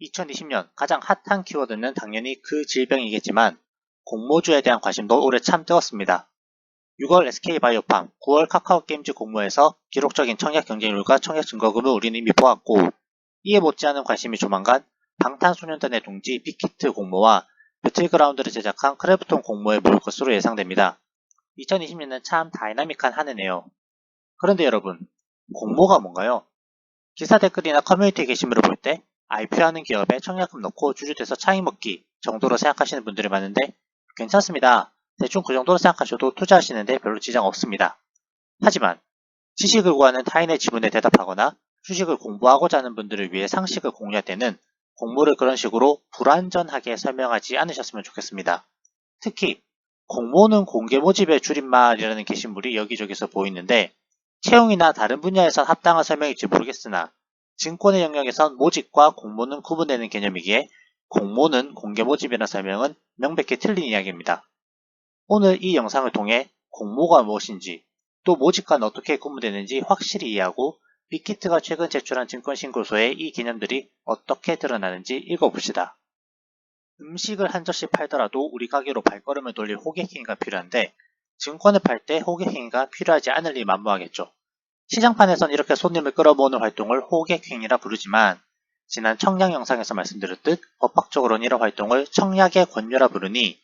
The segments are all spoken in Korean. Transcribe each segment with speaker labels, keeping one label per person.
Speaker 1: 2020년 가장 핫한 키워드는 당연히 그 질병이겠지만 공모주에 대한 관심도 올해 참 뜨겁습니다. 6월 SK바이오팜, 9월 카카오게임즈 공모에서 기록적인 청약 경쟁률과 청약 증거금을 우리는 이미 보았고, 이에 못지않은 관심이 조만간 방탄소년단의 동지 빅히트 공모와 배틀그라운드를 제작한 크래프톤 공모에 모일 것으로 예상됩니다. 2020년은 참 다이나믹한 한 해네요. 그런데 여러분, 공모가 뭔가요? 기사 댓글이나 커뮤니티 게시물을 볼 때 IPO하는 기업에 청약금 넣고 주주돼서 차익 먹기 정도로 생각하시는 분들이 많은데 괜찮습니다. 대충 그 정도로 생각하셔도 투자하시는데 별로 지장 없습니다. 하지만 지식을 구하는 타인의 질문에 대답하거나 주식을 공부하고자 하는 분들을 위해 상식을 공유할 때는 공모를 그런 식으로 불완전하게 설명하지 않으셨으면 좋겠습니다. 특히 공모는 공개 모집의 줄임말이라는 게시물이 여기저기서 보이는데 채용이나 다른 분야에선 합당한 설명일지 모르겠으나 증권의 영역에선 모집과 공모는 구분되는 개념이기에 공모는 공개 모집이라는 설명은 명백히 틀린 이야기입니다. 오늘 이 영상을 통해 공모가 무엇인지 또 모집과는 어떻게 구분되는지 확실히 이해하고 빅히트가 최근 제출한 증권신고서에 이 개념들이 어떻게 드러나는지 읽어봅시다. 음식을 한 젓씩 팔더라도 우리 가게로 발걸음을 돌릴 호객행위가 필요한데 증권을 팔 때 호객행위가 필요하지 않을 리 만무하겠죠. 시장판에선 이렇게 손님을 끌어모으는 활동을 호객행위라 부르지만 지난 청약 영상에서 말씀드렸듯 법학적으로는 이런 활동을 청약의 권유라 부르니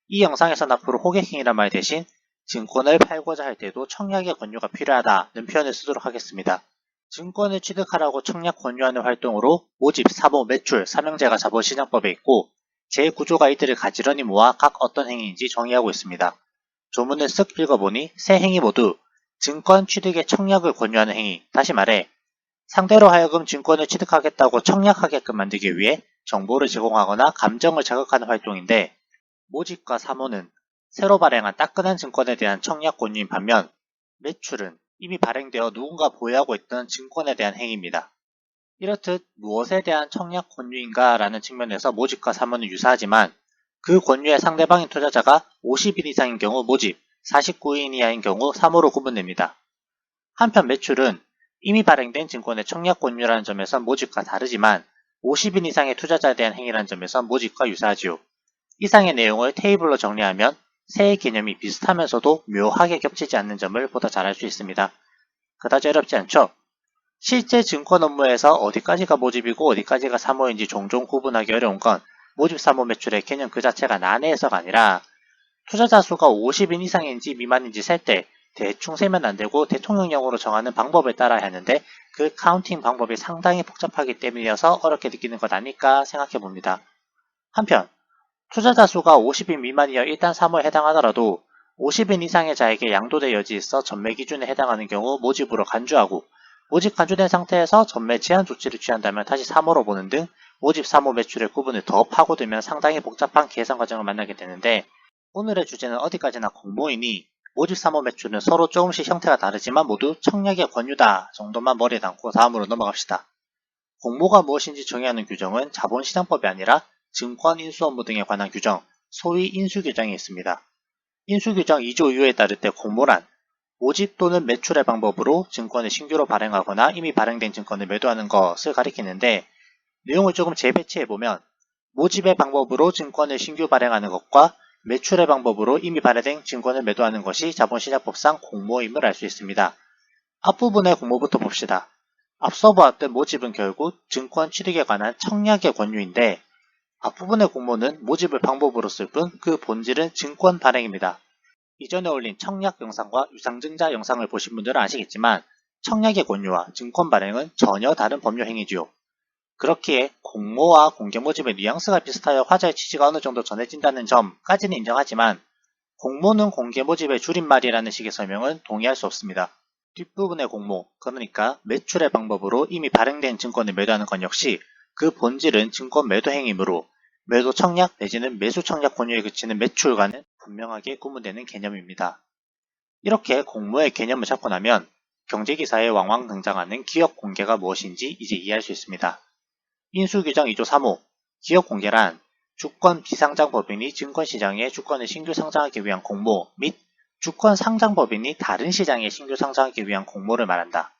Speaker 1: 이 영상에선 앞으로 호객행위란 말 대신 증권을 팔고자 할 때도 청약의 권유가 필요하다는 표현을 쓰도록 하겠습니다. 증권을 취득하라고 청약 권유하는 활동으로 모집, 사모, 매출, 삼형제가 자본시장법에 있고 제9조가 이들을 가지런히 모아 각 어떤 행위인지 정의하고 있습니다. 조문을 쓱 읽어보니 세 행위 모두 증권 취득의 청약을 권유하는 행위, 다시 말해 상대로 하여금 증권을 취득하겠다고 청약하게끔 만들기 위해 정보를 제공하거나 감정을 자극하는 활동인데 모집과 사모는 새로 발행한 따끈한 증권에 대한 청약 권유인 반면 매출은 이미 발행되어 누군가 보유하고 있던 증권에 대한 행위입니다. 이렇듯 무엇에 대한 청약 권유인가 라는 측면에서 모집과 사모는 유사하지만 그 권유의 상대방인 투자자가 50인 이상인 경우 모집, 49인 이하인 경우 사모로 구분됩니다. 한편 매출은 이미 발행된 증권의 청약 권유라는 점에선 모집과 다르지만 50인 이상의 투자자에 대한 행위라는 점에선 모집과 유사하지요. 이상의 내용을 테이블로 정리하면 세 개념이 비슷하면서도 묘하게 겹치지 않는 점을 보다 잘 알 수 있습니다. 그다지 어렵지 않죠? 실제 증권 업무에서 어디까지가 모집이고 어디까지가 사모인지 종종 구분하기 어려운 건 모집 사모 매출의 개념 그 자체가 난해해서가 아니라 투자자 수가 50인 이상인지 미만인지 셀 때 대충 세면 안되고 대통령령으로 정하는 방법을 따라야 하는데 그 카운팅 방법이 상당히 복잡하기 때문이어서 어렵게 느끼는 것 아닐까 생각해봅니다. 한편 투자자 수가 50인 미만이어 일단 사모에 해당하더라도 50인 이상의 자에게 양도될 여지 있어 전매 기준에 해당하는 경우 모집으로 간주하고 모집 간주된 상태에서 전매 제한 조치를 취한다면 다시 사모로 보는 등 모집 사모 매출의 구분을 더 파고들면 상당히 복잡한 계산 과정을 만나게 되는데 오늘의 주제는 어디까지나 공모이니 모집 사모 매출은 서로 조금씩 형태가 다르지만 모두 청약의 권유다 정도만 머리에 담고 다음으로 넘어갑시다. 공모가 무엇인지 정의하는 규정은 자본시장법이 아니라 증권 인수 업무 등에 관한 규정, 소위 인수규정이 있습니다. 인수규정 2조 2호에 따를 때 공모란 모집 또는 매출의 방법으로 증권을 신규로 발행하거나 이미 발행된 증권을 매도하는 것을 가리키는데 내용을 조금 재배치해보면 모집의 방법으로 증권을 신규 발행하는 것과 매출의 방법으로 이미 발행된 증권을 매도하는 것이 자본시장법상 공모임을 알 수 있습니다. 앞부분의 공모부터 봅시다. 앞서 보았던 모집은 결국 증권 취득에 관한 청약의 권유인데 앞부분의 공모는 모집을 방법으로 쓸 뿐 그 본질은 증권 발행입니다. 이전에 올린 청약 영상과 유상증자 영상을 보신 분들은 아시겠지만 청약의 권유와 증권 발행은 전혀 다른 법률 행위지요. 그렇기에 공모와 공개 모집의 뉘앙스가 비슷하여 화자의 취지가 어느 정도 전해진다는 점까지는 인정하지만 공모는 공개 모집의 줄임말이라는 식의 설명은 동의할 수 없습니다. 뒷부분의 공모, 그러니까 매출의 방법으로 이미 발행된 증권을 매도하는 건 역시 그 본질은 증권 매도 행위이므로 매도 청약 내지는 매수 청약 권유에 그치는 매출과는 분명하게 구분되는 개념입니다. 이렇게 공모의 개념을 잡고 나면 경제기사에 왕왕 등장하는 기업 공개가 무엇인지 이제 이해할 수 있습니다. 인수규정 2조 3호 기업 공개란 주권 비상장법인이 증권시장에 주권을 신규 상장하기 위한 공모 및 주권 상장법인이 다른 시장에 신규 상장하기 위한 공모를 말한다.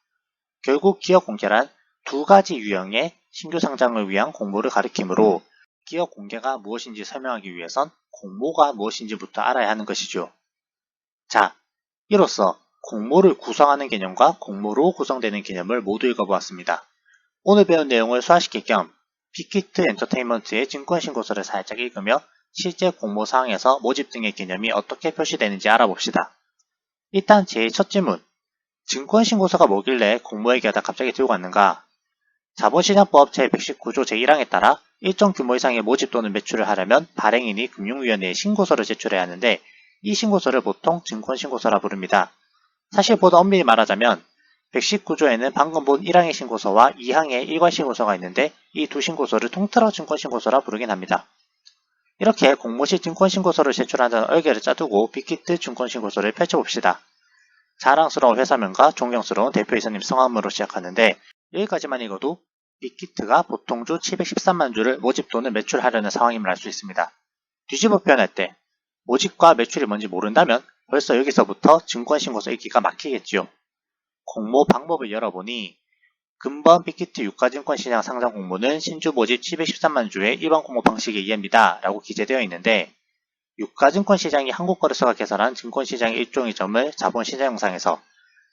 Speaker 1: 결국 기업 공개란 두 가지 유형의 신규 상장을 위한 공모를 가리키므로 기업 공개가 무엇인지 설명하기 위해선 공모가 무엇인지부터 알아야 하는 것이죠. 자, 이로써 공모를 구성하는 개념과 공모로 구성되는 개념을 모두 읽어보았습니다. 오늘 배운 내용을 소화시킬 겸 빅히트 엔터테인먼트의 증권신고서를 살짝 읽으며 실제 공모 사항에서 모집 등의 개념이 어떻게 표시되는지 알아봅시다. 일단 제 첫 질문, 증권신고서가 뭐길래 공모 얘기하다 갑자기 들고 왔는가? 자본시장법 제119조 제1항에 따라 일정 규모 이상의 모집 또는 매출을 하려면 발행인이 금융위원회에 신고서를 제출해야 하는데 이 신고서를 보통 증권신고서라 부릅니다. 사실 보다 엄밀히 말하자면 119조에는 방금 본 1항의 신고서와 2항의 일괄 신고서가 있는데 이 두 신고서를 통틀어 증권신고서라 부르긴 합니다. 이렇게 공모시 증권신고서를 제출한다는 얼개를 짜두고 빅히트 증권신고서를 펼쳐봅시다. 자랑스러운 회사명과 존경스러운 대표이사님 성함으로 시작하는데 여기까지만 읽어도 빅히트가 보통 주 713만 주를 모집 또는 매출하려는 상황임을 알 수 있습니다. 뒤집어 표현할 때 모집과 매출이 뭔지 모른다면 벌써 여기서부터 증권신고서 읽기가 막히겠지요. 공모 방법을 열어보니 금번 빅히트 유가증권시장 상장 공모는 신주 모집 713만 주의 일반 공모 방식에 의합니다 라고 기재되어 있는데 유가증권시장이 한국거래소가 개설한 증권시장의 일종의 점을 자본시장 영상에서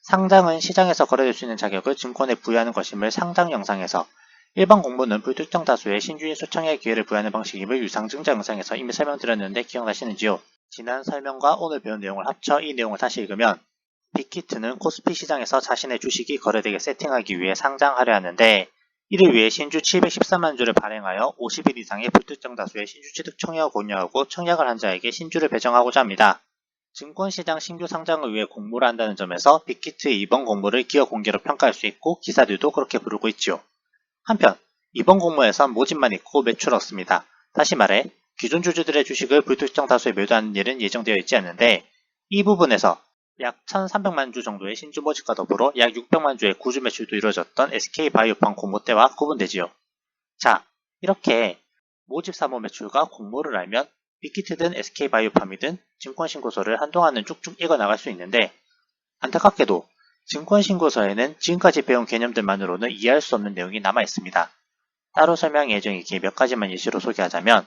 Speaker 1: 상장은 시장에서 거래될 수 있는 자격을 증권에 부여하는 것임을 상장 영상에서 일반 공모는 불특정 다수의 신주인 수청의 기회를 부여하는 방식임을 유상증자 영상에서 이미 설명드렸는데 기억나시는지요? 지난 설명과 오늘 배운 내용을 합쳐 이 내용을 다시 읽으면 빅히트는 코스피 시장에서 자신의 주식이 거래되게 세팅하기 위해 상장하려 하는데 이를 위해 신주 713만 주를 발행하여 50일 이상의 불특정 다수의 신주 취득 청약을 권유하고 청약을 한 자에게 신주를 배정하고자 합니다. 증권시장 신규 상장을 위해 공모를 한다는 점에서 빅히트의 이번 공모를 기업 공개로 평가할 수 있고 기사들도 그렇게 부르고 있지요. 한편 이번 공모에선 모집만 있고 매출 없습니다. 다시 말해 기존 주주들의 주식을 불특정 다수에 매도하는 일은 예정되어 있지 않는데 이 부분에서 약 1300만 주 정도의 신주 모집과 더불어 약 600만 주의 구주 매출도 이루어졌던 SK바이오팜 공모 때와 구분되지요. 자, 이렇게 모집 사모 매출과 공모를 알면 빅히트든 SK바이오팜이든 증권신고서를 한동안은 쭉쭉 읽어나갈 수 있는데 안타깝게도 증권신고서에는 지금까지 배운 개념들만으로는 이해할 수 없는 내용이 남아있습니다. 따로 설명 예정이기에 몇 가지만 예시로 소개하자면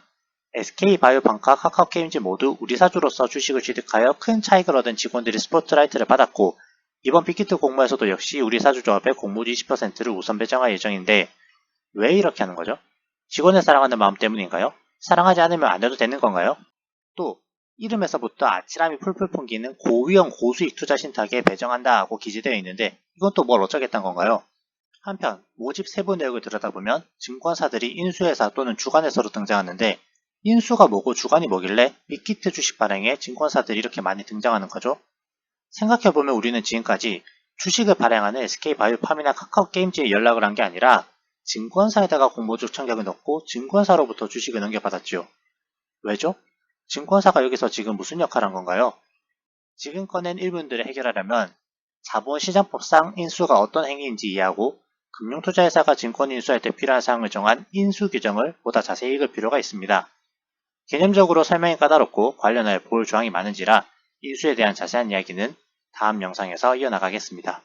Speaker 1: SK바이오팜과 카카오게임즈 모두 우리 사주로서 주식을 취득하여 큰 차익을 얻은 직원들이 스포트라이트를 받았고 이번 빅히트 공모에서도 역시 우리 사주조합의 공모주 20%를 우선 배정할 예정인데 왜 이렇게 하는 거죠? 직원을 사랑하는 마음 때문인가요? 사랑하지 않으면 안 해도 되는 건가요? 또 이름에서부터 아찔함이 풀풀 풍기는 고위험 고수익 투자 신탁에 배정한다 하고 기재되어 있는데 이건 또 뭘 어쩌겠다는 건가요? 한편 모집 세부 내역을 들여다보면 증권사들이 인수회사 또는 주관회사로 등장하는데 인수가 뭐고 주관이 뭐길래 빅히트 주식 발행에 증권사들이 이렇게 많이 등장하는 거죠? 생각해보면 우리는 지금까지 주식을 발행하는 SK바이오팜이나 카카오게임즈에 연락을 한 게 아니라 증권사에다가 공모주 청약을 넣고 증권사로부터 주식을 넘겨받았죠. 왜죠? 증권사가 여기서 지금 무슨 역할을 한 건가요? 지금 꺼낸 일분들을 해결하려면 자본시장법상 인수가 어떤 행위인지 이해하고 금융투자회사가 증권 인수할 때 필요한 사항을 정한 인수 규정을 보다 자세히 읽을 필요가 있습니다. 개념적으로 설명이 까다롭고 관련하여 볼 조항이 많은지라 인수에 대한 자세한 이야기는 다음 영상에서 이어나가겠습니다.